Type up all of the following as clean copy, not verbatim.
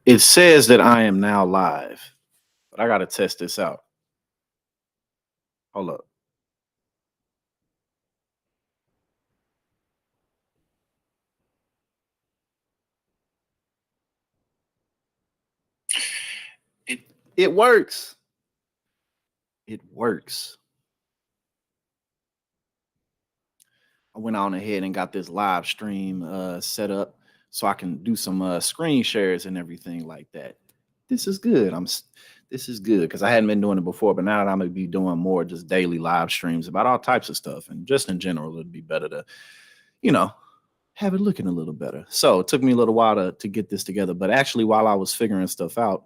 It says that I am now live, but I gotta test this out. Hold up. It it works. It works. I went on ahead and got this live stream set up so I can do some screen shares and everything like that. This is good. This is good because I hadn't been doing it before, but now that I'm gonna be doing more just daily live streams about all types of stuff and just in general, it'd be better to, you know, have it looking a little better. So it took me a little while to get this together. But actually, while I was figuring stuff out,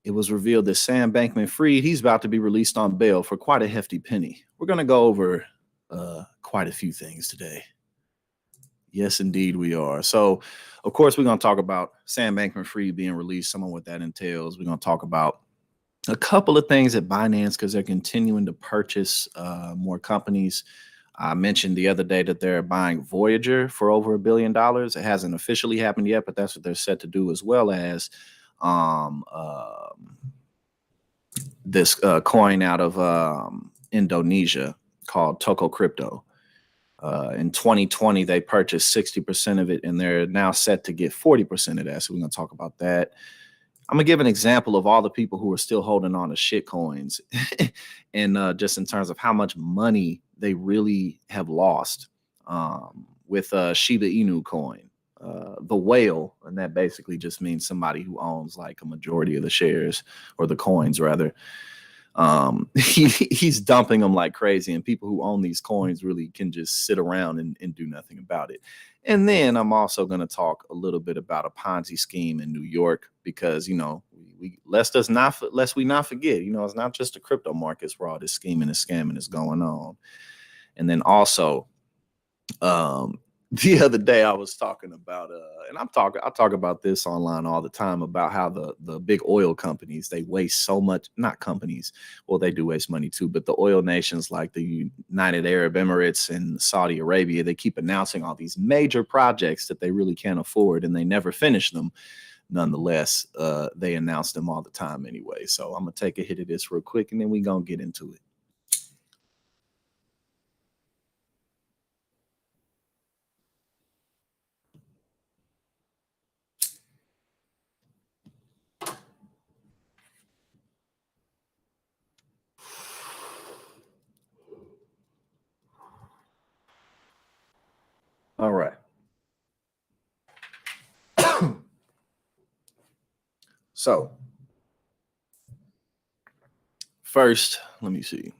it was revealed that Sam Bankman Fried, he's about to be released on bail for quite a hefty penny. We're going to go over quite a few things today. Yes, indeed, we are. So, of course, we're going to talk about Sam Bankman Fried being released, some of what that entails. We're going to talk about a couple of things at Binance because they're continuing to purchase more companies. I mentioned the other day that they're buying Voyager for over $1 billion. It hasn't officially happened yet, but that's what they're set to do, as well as um, um, this coin out of Indonesia called Toko Crypto. In 2020, they purchased 60% of it, and they're now set to get 40% of that. So we're going to talk about that. I'm gonna give an example of all the people who are still holding on to shit coins, and just in terms of how much money they really have lost with Shiba Inu coin, the whale, and that basically just means somebody who owns like a majority of the shares or the coins rather. He's dumping them like crazy, and people who own these coins really can just sit around and do nothing about it. And then I'm also going to talk a little bit about a Ponzi scheme in New York because we lest we not forget, it's not just the crypto markets where all this scheming and scamming is going on. And then also, um, the other day I was talking about and I talk about this online all the time about how the big oil companies, they waste so much, not companies, well, they do waste money too, but the oil nations like the United Arab Emirates and Saudi Arabia, they keep announcing all these major projects that they really can't afford and they never finish them. Nonetheless, they announce them all the time anyway. So I'm gonna take a hit of this real quick and then we gonna get into it. All right. So first, let me see.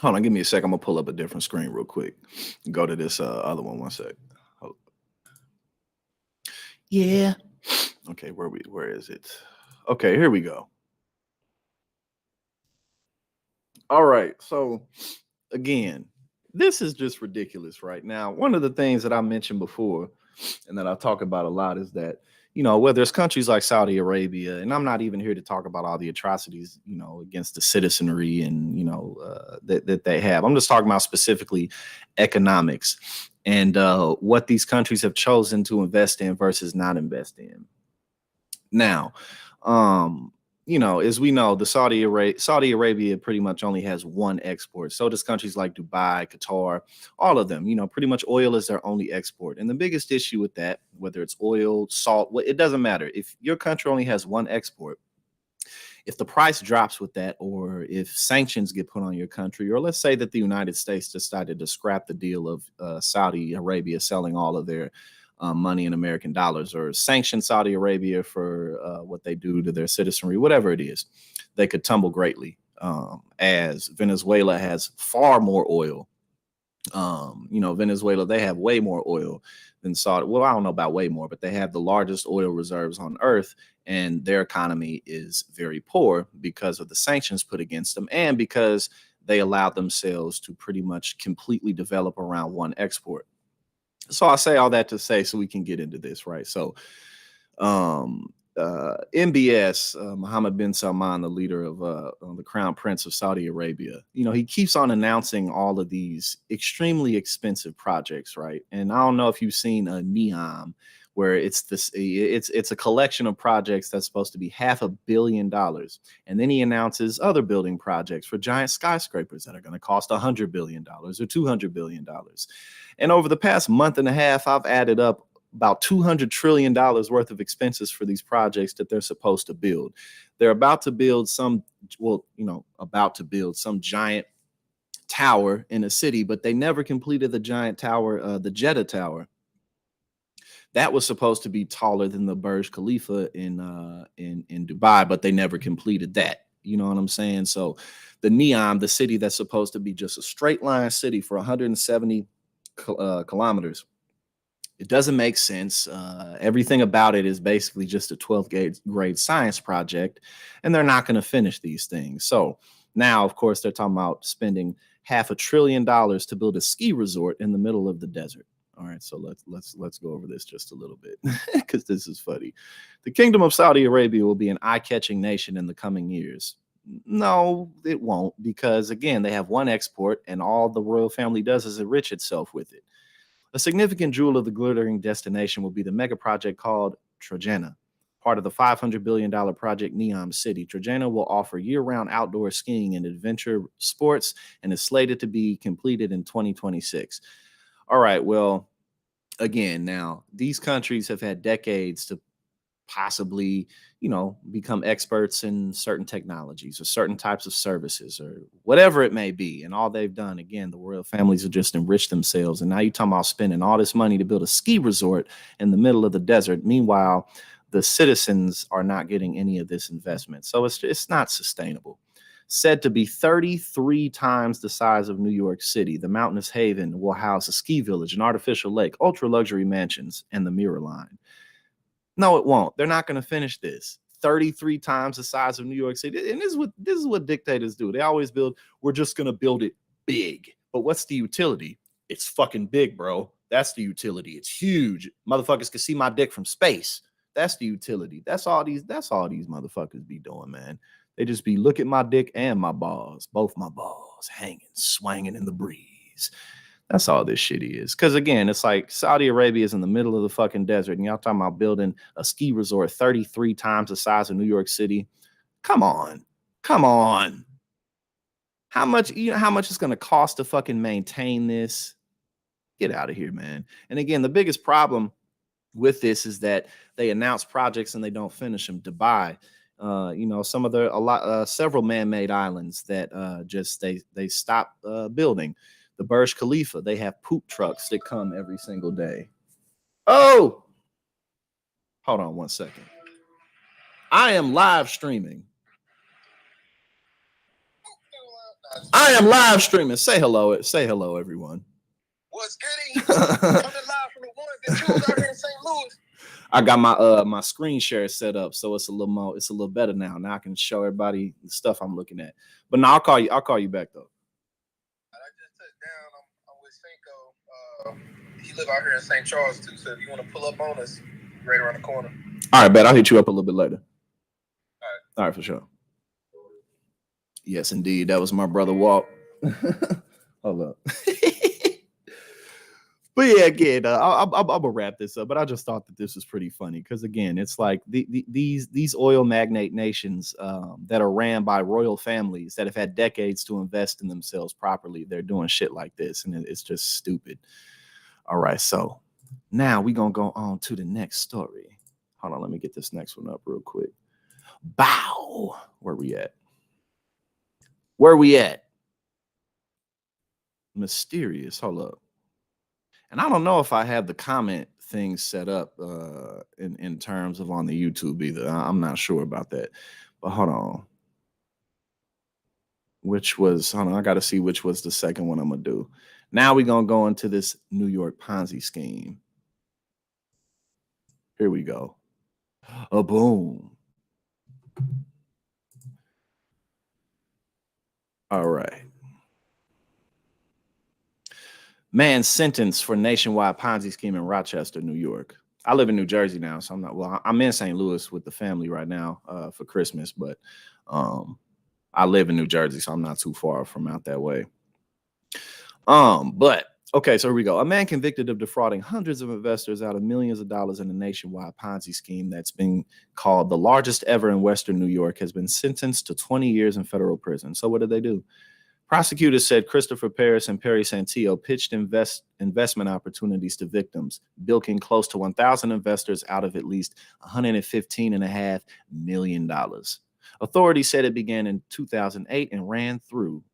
Hold on, give me a sec. I'm gonna pull up a different screen real quick. Go to this other one sec. Hold- Yeah. Okay, where is it? Okay, here we go. All right. So again, this is just ridiculous right now. One of the things that I mentioned before and that I talk about a lot is that, whether there's countries like Saudi Arabia, and I'm not even here to talk about all the atrocities, against the citizenry and, that they have. I'm just talking about specifically economics and what these countries have chosen to invest in versus not invest in. Now, um, as we know, the Saudi Arabia pretty much only has one export. So does countries like Dubai, Qatar, all of them. Pretty much oil is their only export. And the biggest issue with that, whether it's oil, salt, it doesn't matter. If your country only has one export, if the price drops with that, or if sanctions get put on your country, or let's say that the United States decided to scrap the deal of Saudi Arabia selling all of their money in American dollars, or sanction Saudi Arabia for what they do to their citizenry, whatever it is, they could tumble greatly. As Venezuela has far more oil. Venezuela, they have way more oil than Saudi. Well, I don't know about way more, but they have the largest oil reserves on earth, and their economy is very poor because of the sanctions put against them and because they allowed themselves to pretty much completely develop around one export. So I say all that to say so we can get into this, right? So MBS, Mohammed bin Salman, the leader of the Crown Prince of Saudi Arabia, he keeps on announcing all of these extremely expensive projects, right? And I don't know if you've seen a NEOM, where it's a collection of projects that's supposed to be $500 million, and then he announces other building projects for giant skyscrapers that are going to cost $100 billion or $200 billion. And over the past month and a half, I've added up about $200 trillion worth of expenses for these projects that they're supposed to build. They're about to build some giant tower in a city, but they never completed the giant tower, the Jeddah Tower. That was supposed to be taller than the Burj Khalifa in Dubai, but they never completed that. You know what I'm saying? So the NEOM, the city that's supposed to be just a straight line city for 170 kilometers, it doesn't make sense. Everything about it is basically just a 12th grade science project, and they're not going to finish these things. So now, of course, they're talking about spending $500 billion to build a ski resort in the middle of the desert. All right, so let's go over this just a little bit because this is funny. The Kingdom of Saudi Arabia will be an eye-catching nation in the coming years. No, it won't, because again, they have one export, and all the royal family does is enrich itself with it. A significant jewel of the glittering destination will be the mega project called Trojena, part of the $500 billion project NEOM City. Trojena will offer year-round outdoor skiing and adventure sports and is slated to be completed in 2026. All right, well, again, now these countries have had decades to possibly, become experts in certain technologies or certain types of services or whatever it may be. And all they've done, again, the royal families have just enriched themselves. And now you're talking about spending all this money to build a ski resort in the middle of the desert. Meanwhile, the citizens are not getting any of this investment. So it's not sustainable. Said to be 33 times the size of New York City, the mountainous haven will house a ski village, an artificial lake, ultra luxury mansions, and the Mirror Line. No, it won't. They're not going to finish this. 33 times the size of New York City. And this is what dictators do. They always build, we're just going to build it big. But what's the utility? It's fucking big, bro. That's the utility. It's huge. Motherfuckers can see my dick from space. That's the utility. That's all these motherfuckers be doing, man. They just be, look at my dick and my balls, both my balls hanging, swinging in the breeze. That's all this shit is. Because again, it's like Saudi Arabia is in the middle of the fucking desert, and y'all talking about building a ski resort 33 times the size of New York City. Come on. How much it's going to cost to fucking maintain this? Get out of here, man. And again, the biggest problem with this is that they announce projects and they don't finish them. Dubai, several man-made islands that just they stop building. The Burj Khalifa, they have poop trucks that come every single day. Oh, hold on one second. I am live streaming. Say hello, everyone. What's goody? Coming live from the one that you was out here in St. Louis. I got my screen share set up, so it's a little better now. Now I can show everybody the stuff I'm looking at. But now I'll call you back though. I just took down. I'm with Cinco. He live out here in St. Charles too. So if you want to pull up on us, right around the corner. All right, bet I'll hit you up a little bit later. All right, for sure. Yes, indeed. That was my brother Walt. Hold up. But yeah, again, I'm gonna wrap this up. But I just thought that this was pretty funny because again, it's like these oil magnate nations that are ran by royal families that have had decades to invest in themselves properly. They're doing shit like this, and it's just stupid. All right, so now we're gonna go on to the next story. Hold on, let me get this next one up real quick. Bow, where we at? Mysterious. Hold up. And I don't know if I have the comment thing set up in terms of on the YouTube either. I'm not sure about that. But hold on. I got to see which was the second one I'm going to do. Now we're going to go into this New York Ponzi scheme. Here we go. A boom. All right. Man sentenced for nationwide Ponzi scheme in Rochester, New York. I live in New Jersey now, so I'm not. Well, I'm in St. Louis with the family right now for Christmas, but um, I live in New Jersey, so I'm not too far from out that way. But okay, so here we go. A man convicted of defrauding hundreds of investors out of millions of dollars in a nationwide Ponzi scheme that's been called the largest ever in Western New York has been sentenced to 20 years in federal prison. So what did they do? Prosecutors said Christopher Paris and Perry Santillo pitched investment opportunities to victims, bilking close to 1,000 investors out of at least $115.5 million. Authorities said it began in 2008 and ran through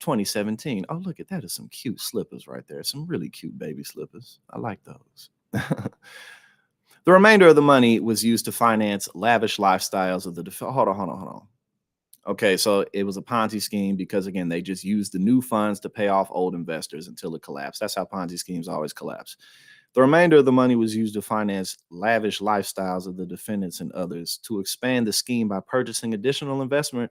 2017. Oh, look at that. Is some cute slippers right there. Some really cute baby slippers. I like those. The remainder of the money was used to finance lavish lifestyles of the hold on. Okay, so it was a Ponzi scheme because again, they just used the new funds to pay off old investors until it collapsed. That's how Ponzi schemes always collapse. The remainder of the money was used to finance lavish lifestyles of the defendants and others, to expand the scheme by purchasing additional investment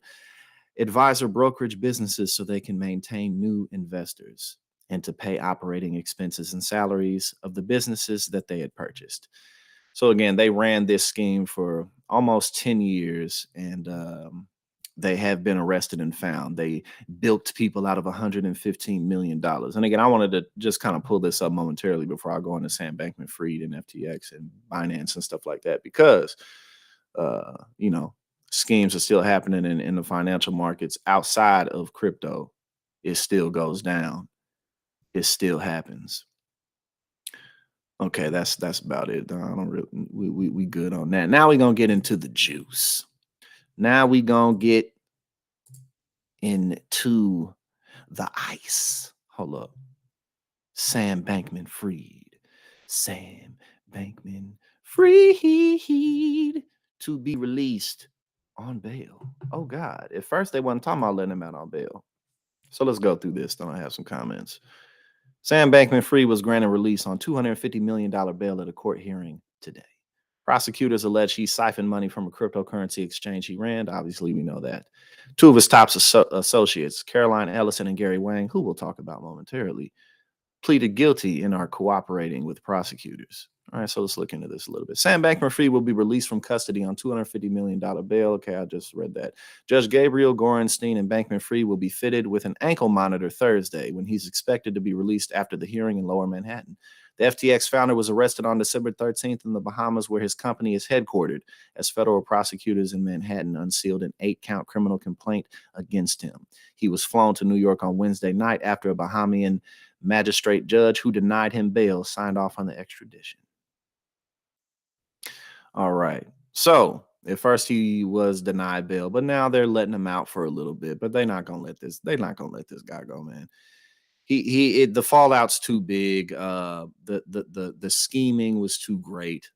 advisor brokerage businesses so they can maintain new investors, and to pay operating expenses and salaries of the businesses that they had purchased. So again, they ran this scheme for almost 10 years, and they have been arrested and found. They bilked people out of $115 million. And again, I wanted to just kind of pull this up momentarily before I go into Sam Bankman-Fried and FTX and Binance and stuff like that, because, you know, schemes are still happening in the financial markets outside of crypto. It still goes down. It still happens. Okay, that's about it. I don't really we good on that. Now we're gonna get into the juice. Now we gonna get into the ice. Hold up. Sam Bankman-Fried. Sam Bankman-Fried to be released on bail. Oh God. At first they wasn't talking about letting him out on bail. So let's go through this. Then I have some comments. Sam Bankman-Fried was granted release on $250 million bail at a court hearing today. Prosecutors allege he siphoned money from a cryptocurrency exchange he ran. Obviously, we know that. Two of his top associates, Caroline Ellison and Gary Wang, who we'll talk about momentarily, pleaded guilty and are cooperating with prosecutors. All right, so let's look into this a little bit. Sam Bankman-Fried will be released from custody on $250 million bail. Okay, I just read that. Judge Gabriel Gorenstein and Bankman-Fried will be fitted with an ankle monitor Thursday when he's expected to be released after the hearing in Lower Manhattan. The FTX founder was arrested on December 13th in the Bahamas, where his company is headquartered, as federal prosecutors in Manhattan unsealed an 8-count criminal complaint against him. He was flown to New York on Wednesday night after a Bahamian magistrate judge who denied him bail signed off on the extradition. All right. So at first he was denied bail, but now they're letting him out for a little bit. But they're not gonna let this guy go, man. The fallout's too big. The scheming was too great,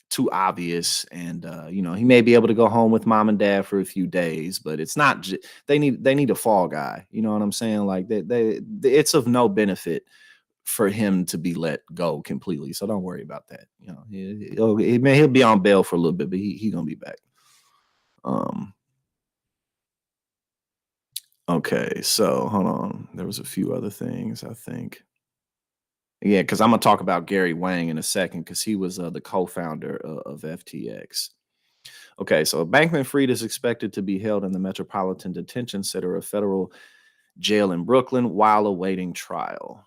too obvious, and he may be able to go home with mom and dad for a few days, but it's not. They need a fall guy. You know what I'm saying? Like it's of no benefit for him to be let go completely. So don't worry about that. You know, he'll be on bail for a little bit, but he gonna be back. Okay, so hold on. There was a few other things, I think. Yeah, because I'm gonna talk about Gary Wang in a second, because he was the co-founder of FTX. Okay, so Bankman-Fried is expected to be held in the Metropolitan Detention Center, a federal jail in Brooklyn, while awaiting trial.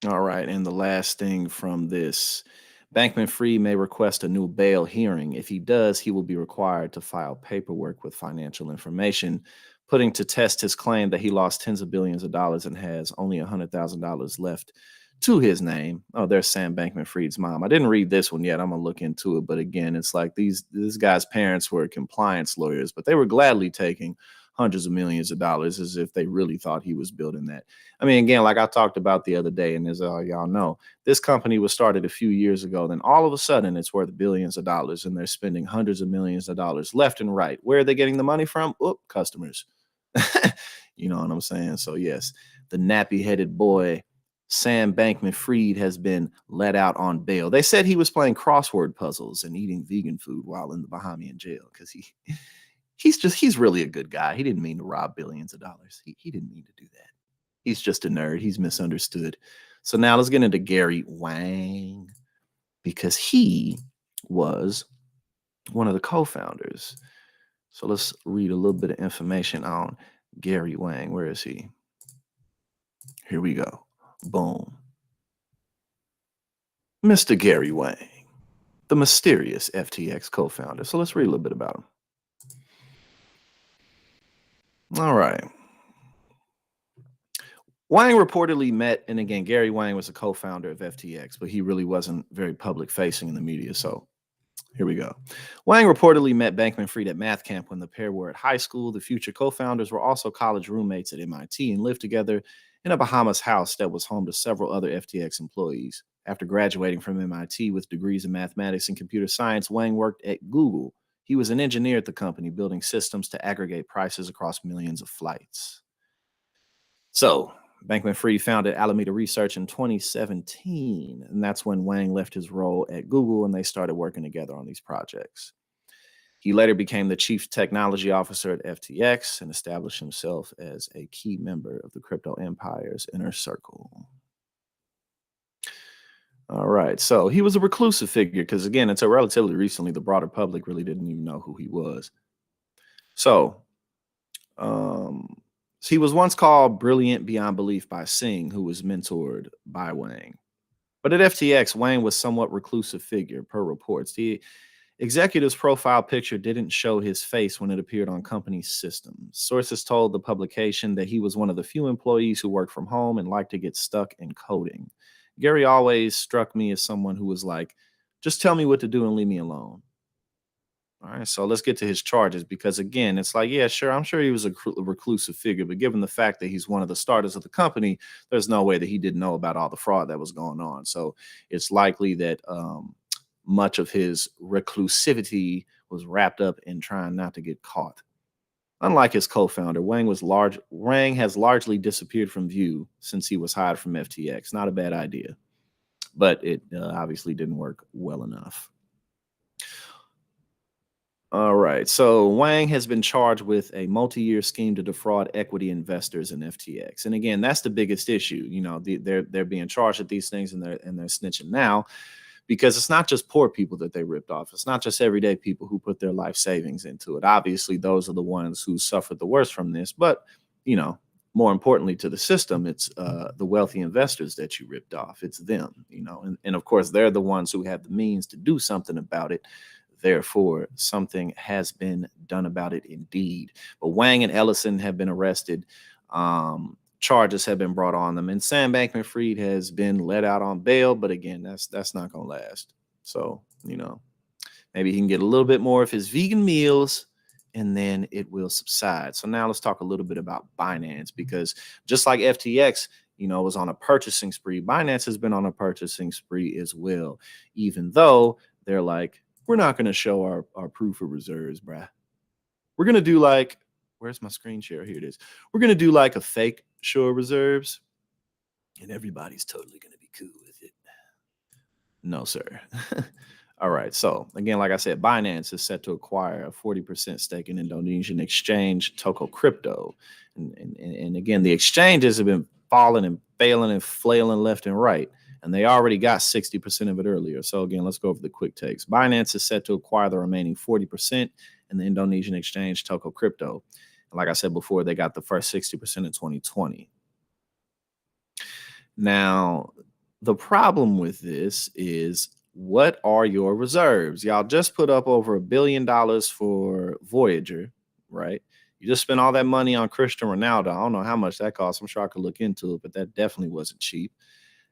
All right, and the last thing from this, Bankman-Fried may request a new bail hearing. If he does, he will be required to file paperwork with financial information, putting to test his claim that he lost tens of billions of dollars and has only $100,000 left to his name. Oh, there's Sam Bankman-Fried's mom. I didn't read this one yet. I'm gonna look into it, but again, it's like this guy's parents were compliance lawyers, but they were gladly taking hundreds of millions of dollars as if they really thought he was building that. I mean, again, like I talked about the other day, and as all y'all know, this company was started a few years ago. Then all of a sudden, it's worth billions of dollars, and they're spending hundreds of millions of dollars left and right. Where are they getting the money from? Oh, customers. You know what I'm saying? So yes, the nappy-headed boy Sam Bankman-Fried has been let out on bail. They said he was playing crossword puzzles and eating vegan food while in the Bahamian jail, because he's really a good guy. He didn't mean to rob billions of dollars. He didn't mean to do that. He's just a nerd. He's misunderstood. So now let's get into Gary Wang because he was one of the co-founders. So let's read a little bit of information on Gary Wang. Where is he? Here we go. Boom. Mr. Gary Wang, the mysterious FTX co-founder. So let's read a little bit about him. All right. Wang reportedly met, and again, Gary Wang was a co-founder of FTX, but he really wasn't very public facing in the media. So here we go. Wang reportedly met Bankman-Fried at math camp when the pair were at high school. The future co-founders were also college roommates at MIT and lived together in a Bahamas house that was home to several other FTX employees. After graduating from MIT with degrees in mathematics and computer science, Wang worked at Google. He was an engineer at the company, building systems to aggregate prices across millions of flights. So Bankman-Fried founded Alameda Research in 2017, and that's when Wang left his role at Google and they started working together on these projects. He later became the chief technology officer at FTX and established himself as a key member of the crypto empire's inner circle. All right, so he was a reclusive figure because, again, until relatively recently, the broader public really didn't even know who he was. So, he was once called brilliant beyond belief by Singh, who was mentored by Wang. But at FTX, Wang was somewhat reclusive figure, per reports. The executive's profile picture didn't show his face when it appeared on company systems. Sources told the publication that he was one of the few employees who worked from home and liked to get stuck in coding. Gary always struck me as someone who was like, just tell me what to do and leave me alone. All right, so let's get to his charges because, again, it's like, yeah, sure, I'm sure he was a reclusive figure, but given the fact that he's one of the starters of the company, there's no way that he didn't know about all the fraud that was going on. So it's likely that much of his reclusivity was wrapped up in trying not to get caught. Unlike his co-founder, Wang has largely disappeared from view since he was hired from FTX. Not a bad idea, but it obviously didn't work well enough. All right. So Wang has been charged with a multi-year scheme to defraud equity investors in FTX. And again, that's the biggest issue. You know, they're being charged with these things and they're snitching now because it's not just poor people that they ripped off. It's not just everyday people who put their life savings into it. Obviously, those are the ones who suffered the worst from this. But, you know, more importantly to the system, it's the wealthy investors that you ripped off. It's them, you know, and of course, they're the ones who have the means to do something about it. Therefore, something has been done about it indeed. But Wang and Ellison have been arrested. Charges have been brought on them. And Sam Bankman-Fried has been let out on bail. But again, that's not going to last. So, you know, maybe he can get a little bit more of his vegan meals and then it will subside. So now let's talk a little bit about Binance, because just like FTX, you know, was on a purchasing spree, Binance has been on a purchasing spree as well, even though they're like, we're not going to show our proof of reserves, bruh. We're going to do like, where's my screen share? Here it is. We're going to do like a fake show of reserves, and everybody's totally going to be cool with it. No, sir. All right. So again, like I said, Binance is set to acquire a 40% stake in Indonesian exchange Toko Crypto. And again, the exchanges have been falling and failing and flailing left and right. And they already got 60% of it earlier. So again, let's go over the quick takes. Binance is set to acquire the remaining 40% in the Indonesian exchange Toko Crypto. And like I said before, they got the first 60% in 2020. Now, the problem with this is, what are your reserves? Y'all just put up over $1 billion for Voyager, right? You just spent all that money on Cristiano Ronaldo. I don't know how much that cost. I'm sure I could look into it, but that definitely wasn't cheap.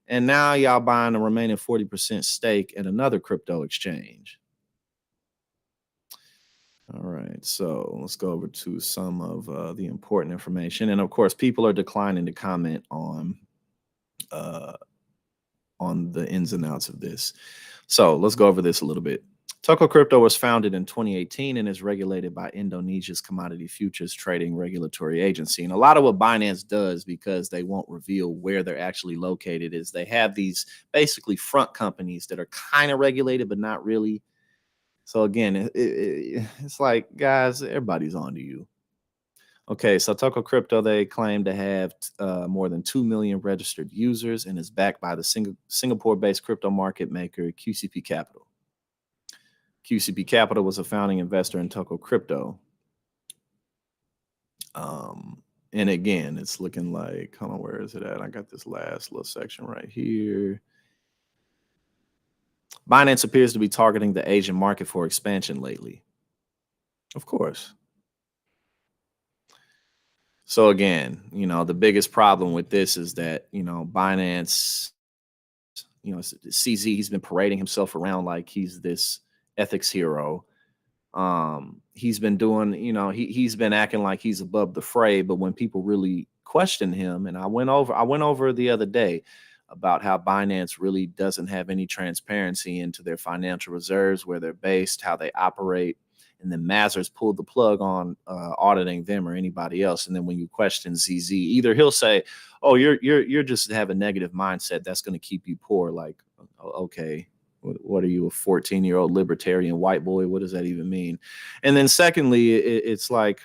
And now y'all buying the remaining 40% stake at another crypto exchange. All right, so let's go over to some of the important information. And of course, people are declining to comment on the ins and outs of this. So let's go over this a little bit. Toko Crypto was founded in 2018 and is regulated by Indonesia's Commodity Futures Trading Regulatory Agency. And a lot of what Binance does, because they won't reveal where they're actually located, is they have these basically front companies that are kind of regulated, but not really. So again, it's like, guys, everybody's on to you. Okay, so Toko Crypto, they claim to have more than 2 million registered users and is backed by the Singapore-based crypto market maker QCP Capital. QCP Capital was a founding investor in Toko Crypto. And again, it's looking like, hold on, where is it at? I got this last little section right here. Binance appears to be targeting the Asian market for expansion lately. Of course. So again, the biggest problem with this is that, Binance, CZ, he's been parading himself around like he's this ethics hero. He's been doing, he's been acting like he's above the fray, but when people really question him, and I went over the other day about how Binance really doesn't have any transparency into their financial reserves, where they're based, how they operate. And then Mazars pulled the plug on auditing them or anybody else. And then when you question ZZ, either he'll say, "Oh, you're just have a negative mindset that's going to keep you poor." Like, okay, what are you, a 14-year-old libertarian white boy? What does that even mean? And then secondly, it's like,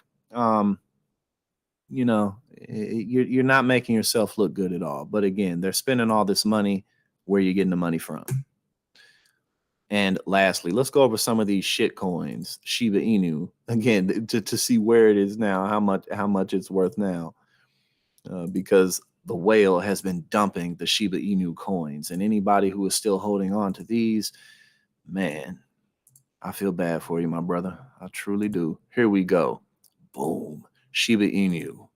you're not making yourself look good at all. But again, they're spending all this money. Where are you getting the money from? And lastly, let's go over some of these shit coins, Shiba Inu, again, to see where it is now, how much it's worth now, because the whale has been dumping the Shiba Inu coins. And anybody who is still holding on to these, man, I feel bad for you, my brother. I truly do. Here we go. Boom. Shiba Inu.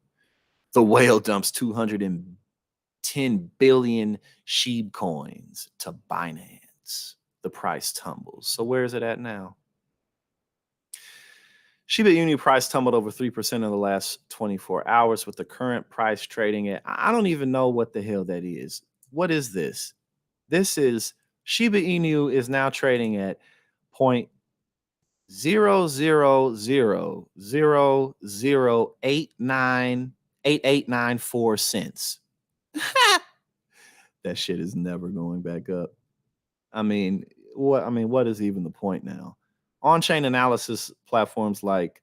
The whale dumps 210 billion SHIB coins to Binance. The price tumbles. So where is it at now? Shiba Inu price tumbled over 3% in the last 24 hours, with the current price trading at, I don't even know what the hell that is. What is this? This is Shiba Inu is now trading at 0.00000898894 cents. That shit is never going back up. What is even the point now? On-chain analysis platforms like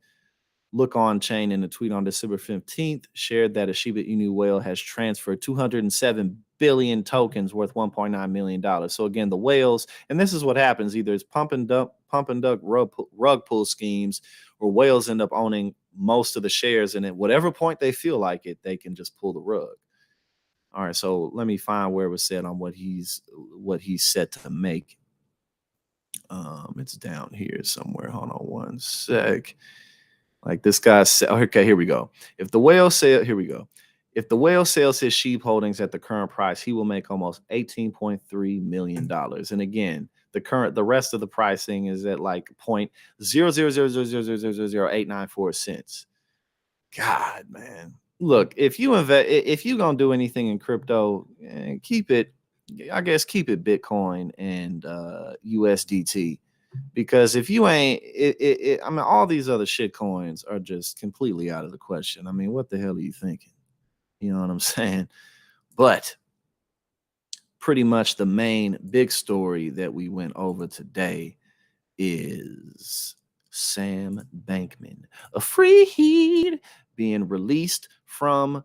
Look On Chain, in a tweet on December 15th, shared that a Shiba Inu whale has transferred 207 billion tokens worth $1.9 million. So again, the whales, and this is what happens, either it's pump and duck rug pull schemes, or whales end up owning most of the shares, and at whatever point they feel like it, they can just pull the rug. All right, so let me find where it was said on what he's set to make. It's down here somewhere. Hold on one sec. Like this guy said, okay, here we go. If the whale sells his sheep holdings at the current price, he will make almost $18.3 million. And again, the rest of the pricing is at like 0.00000000894 cents. God, man. Look, if you're gonna do anything in crypto, keep it Bitcoin and USDT. Because if you ain't, all these other shit coins are just completely out of the question. What the hell are you thinking? You know what I'm saying? But pretty much the main big story that we went over today is Sam Bankman-Fried being released from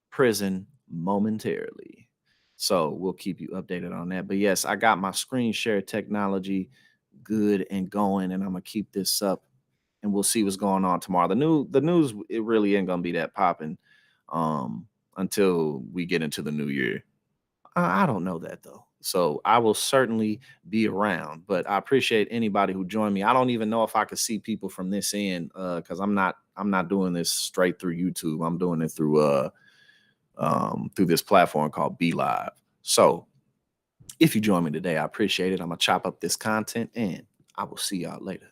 prison momentarily. So we'll keep you updated on that. But yes, I got my screen share technology good and going, and I'm gonna keep this up, and we'll see what's going on tomorrow. The news, it really ain't gonna be that popping until we get into the new year. I don't know that though, so I will certainly be around. But I appreciate anybody who joined me. I don't even know if I could see people from this end, because I'm not doing this straight through YouTube. I'm doing it through this platform called BeLive. So if you join me today, I appreciate it. I'm going to chop up this content, and I will see y'all later.